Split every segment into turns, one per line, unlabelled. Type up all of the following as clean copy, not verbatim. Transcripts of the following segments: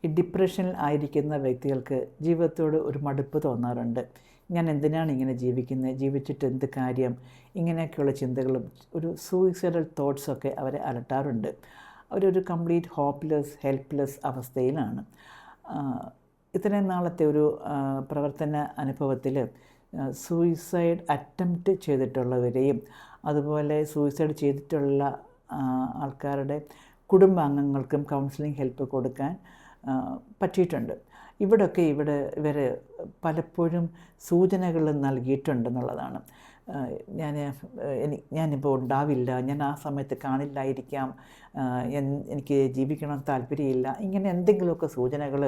ഈ ഡിപ്രഷനിൽ ആയിരിക്കുന്ന വ്യക്തികൾക്ക് ജീവിതത്തോട് ഒരു മടുപ്പ് തോന്നാറുണ്ട്. ഞാൻ എന്തിനാണ് ഇങ്ങനെ ജീവിക്കുന്നത്, ജീവിച്ചിട്ട് എന്ത് കാര്യം, ഇങ്ങനെയൊക്കെയുള്ള ചിന്തകളും ഒരു സൂയിസൈഡൽ തോട്ട്സൊക്കെ അവരെ അലട്ടാറുണ്ട്. അവരൊരു കംപ്ലീറ്റ് ഹോപ്പ്ലെസ് ഹെൽപ്ലെസ് അവസ്ഥയിലാണ്. ഇത്രയും നാളത്തെ ഒരു പ്രവർത്തന അനുഭവത്തിൽ സൂയിസൈഡ് അറ്റംപ്റ്റ് ചെയ്തിട്ടുള്ളവരെയും അതുപോലെ സൂയിസൈഡ് ചെയ്തിട്ടുള്ള ആൾക്കാരുടെ കുടുംബാംഗങ്ങൾക്കും കൗൺസിലിംഗ് ഹെൽപ്പ് കൊടുക്കാൻ പറ്റിയിട്ടുണ്ട്. ഇവർ പലപ്പോഴും സൂചനകൾ നൽകിയിട്ടുണ്ടെന്നുള്ളതാണ്. ഞാനിപ്പോൾ ഉണ്ടാവില്ല, ഞാൻ ആ സമയത്ത് കാണില്ലായിരിക്കാം, എനിക്ക് ജീവിക്കണം താല്പര്യമില്ല, ഇങ്ങനെ എന്തെങ്കിലുമൊക്കെ സൂചനകൾ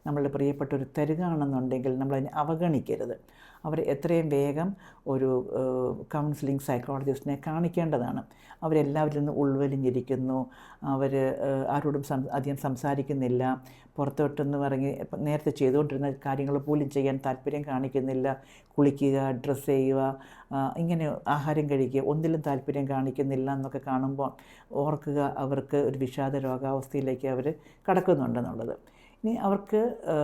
നമ്മളുടെ പ്രിയപ്പെട്ടവർ തരികയാണെന്നുണ്ടെങ്കിൽ നമ്മളതിനെ അവഗണിക്കരുത്. അവർ എത്രയും വേഗം ഒരു കൗൺസിലിംഗ് സൈക്കോളജിസ്റ്റിനെ കാണിക്കേണ്ടതാണ്. അവരെല്ലാവരിൽ നിന്ന് ഉൾവലിഞ്ഞിരിക്കുന്നു, അവർ ആരോടും അധികം സംസാരിക്കുന്നില്ല, പുറത്തോട്ടൊന്നും ഇറങ്ങി നേരത്തെ ചെയ്തുകൊണ്ടിരുന്ന കാര്യങ്ങൾ പോലും ചെയ്യാൻ താല്പര്യം കാണിക്കുന്നില്ല, കുളിക്കുക, ഡ്രസ്സ് ചെയ്യുക, ഇങ്ങനെ ആഹാരം കഴിക്കുക, ഒന്നിലും താല്പര്യം കാണിക്കുന്നില്ല എന്നൊക്കെ കാണുമ്പോൾ ഓർക്കുക അവർക്ക് ഒരു വിഷാദ രോഗാവസ്ഥയിലേക്ക് അവർ കടക്കുന്നുണ്ടെന്നുള്ളത്. ഇനി അവർക്ക്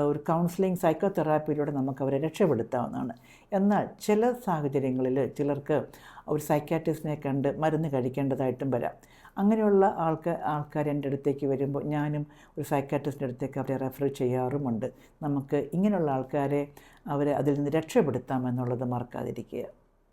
ഒരു കൗൺസിലിംഗ് സൈക്കോതെറാപ്പിയിലൂടെ നമുക്കവരെ രക്ഷപ്പെടുത്താവുന്നതാണ്. എന്നാൽ ചില സാഹചര്യങ്ങളിൽ ചിലർക്ക് ഒരു സൈക്കാട്രിസ്റ്റിനെ കണ്ട് മരുന്ന് കഴിക്കേണ്ടതായിട്ടും വരാം. അങ്ങനെയുള്ള ആൾക്കാർ എൻ്റെ അടുത്തേക്ക് വരുമ്പോൾ ഞാനും ഒരു സൈക്കാട്രിസ്റ്റിൻ്റെ അടുത്തേക്ക് അവരെ റെഫർ ചെയ്യാറുമുണ്ട്. നമുക്ക് ഇങ്ങനെയുള്ള ആൾക്കാരെ അവരെ അതിൽ നിന്ന് രക്ഷപ്പെടുത്താമെന്നുള്ളത് മറക്കാതിരിക്കുക.